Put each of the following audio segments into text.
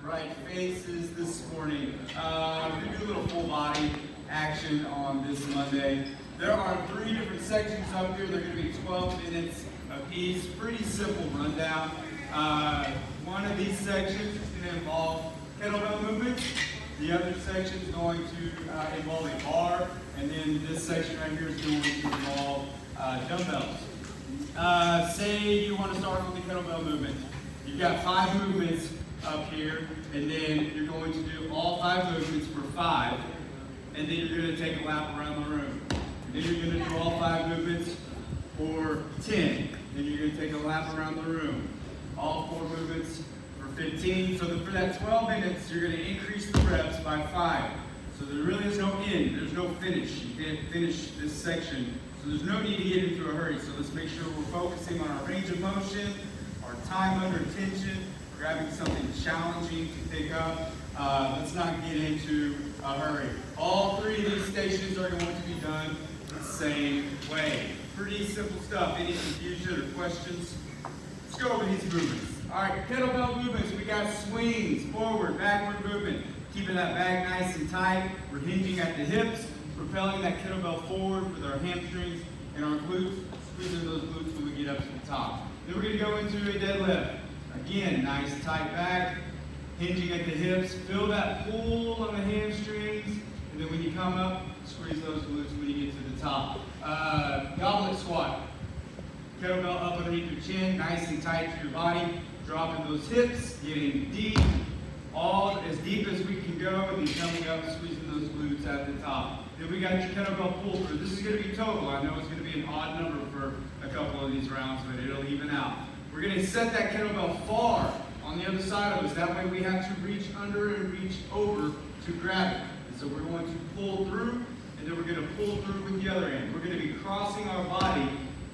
right faces this morning. We're going to do a little full body action on this Monday. There are 3 different sections up here. They're going to be 12 minutes apiece. Pretty simple rundown. One of these sections is going to involve kettlebell movements. The other section is going to involve a bar. And then this section right here is going to involve dumbbells. Say you want to start on the kettlebell movement. You've got 5 movements up here, and then you're going to do all 5 movements for 5, and then you're going to take a lap around the room. And then you're going to do all 5 movements for 10. Then you're going to take a lap around the room. All 4 movements for 15. So for that 12 minutes, you're going to increase the reps by 5. So there really is no end. There's no finish. You can't finish this section. So there's no need to get into a hurry. So let's make sure we're focusing on our range of motion, our time under tension, grabbing something challenging to pick up. Let's not get into a hurry. All 3 of these stations are going to be done the same way. Pretty simple stuff. Any confusion or questions? Let's go over these movements. All right, kettlebell movements. We got swings, forward, backward movement. Keeping that bag nice and tight. We're hinging at the hips, propelling that kettlebell forward with our hamstrings and our glutes, squeezing those glutes when we get up to the top. Then we're going to go into a deadlift. Again, nice tight back, hinging at the hips. Feel that pull on the hamstrings, and then when you come up, squeeze those glutes when you get to the top. Goblet squat. Kettlebell up underneath your chin, nice and tight to your body. Dropping those hips, getting deep. All as deep as we can go, and then coming up, squeezing those glutes at the top. Then we got your kettlebell pull through. This is going to be total. I know it's going to be an odd number for a couple of these rounds, but it'll even out. We're going to set that kettlebell far on the other side of us. That way we have to reach under and reach over to grab it. And so we're going to pull through, and then we're going to pull through with the other hand. We're going to be crossing our body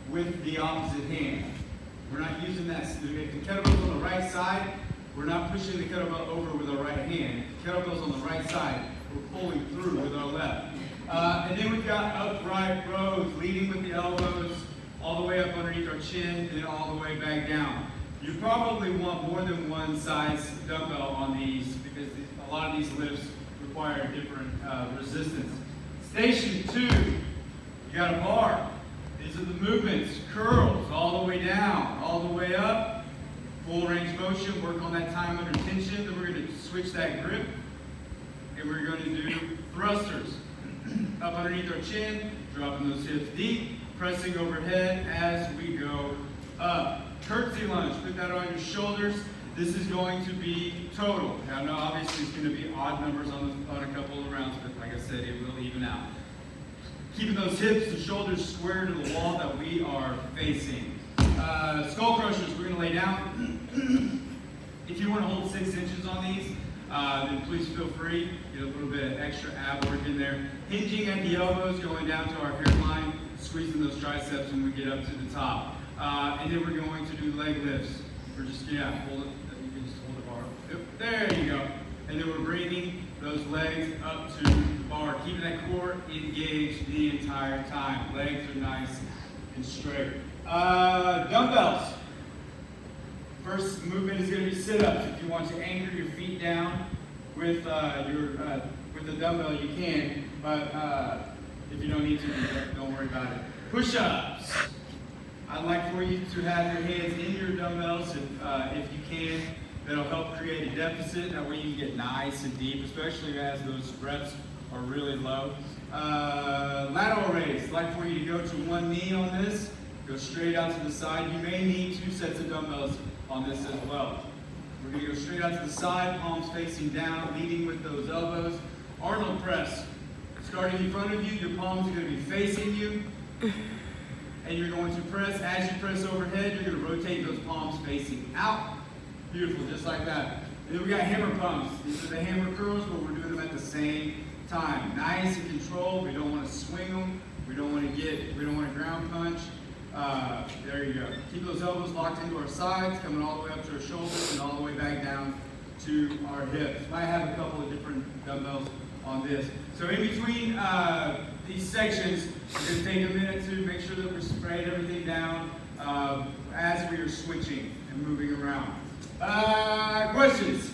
with the opposite hand. We're not using that. If the kettlebell's on the right side, we're not pushing the kettlebell over with our right hand. The kettlebell's on the right side. We're pulling through with our left. And then we've got upright rows, leading with the elbows all the way up underneath our chin, and then all the way back down. You probably want more than one size dumbbell on these because a lot of these lifts require different resistance. Station 2, you got a bar. These are the movements, curls, all the way down, all the way up. Full range motion, work on that time under tension. Then we're going to switch that grip, and we're going to do thrusters. Up underneath our chin, dropping those hips deep, pressing overhead as we go up. Curtsy lunge, put that on your shoulders. This is going to be total. Now, no, obviously it's going to be odd numbers on a couple of rounds, but like I said, it will even out. Keeping those hips and shoulders square to the wall that we are facing. Skull crushers, we're going to lay down. If you want to hold 6 inches on these, then please feel free. Get a little bit of extra ab work in there. Hinging at the elbows, going down to our hairline, squeezing those triceps when we get up to the top. And then we're going to do leg lifts. We're just, hold it. You can just hold the bar. Yep, there you go. And then we're bringing those legs up to the bar, keeping that core engaged the entire time. Legs are nice and straight. Dumbbells. First movement is going to be sit-ups. If you want to anchor your feet down with the dumbbell, you can. But if you don't need to, don't worry about it. Push-ups. I'd like for you to have your hands in your dumbbells if you can. That'll help create a deficit. That way you can get nice and deep, especially as those reps are really low. Lateral raise. I'd like for you to go to one knee on this. Go straight out to the side. You may need 2 sets of dumbbells on this as well. We're going to go straight out to the side, palms facing down, leading with those elbows. Arnold press. Starting in front of you, your palms are going to be facing you. And you're going to press, as you press overhead, you're going to rotate those palms facing out. Beautiful, just like that. And then we got hammer pumps. These are the hammer curls, but we're doing them at the same time. Nice and controlled. We don't want to swing them. We don't want to ground punch. There you go. Keep those elbows locked into our sides, coming all the way up to our shoulders and all the way back down to our hips. Might have a couple of different dumbbells on this. So in between these sections, we're going to take a minute to make sure that we're spraying everything down as we are switching and moving around. Questions?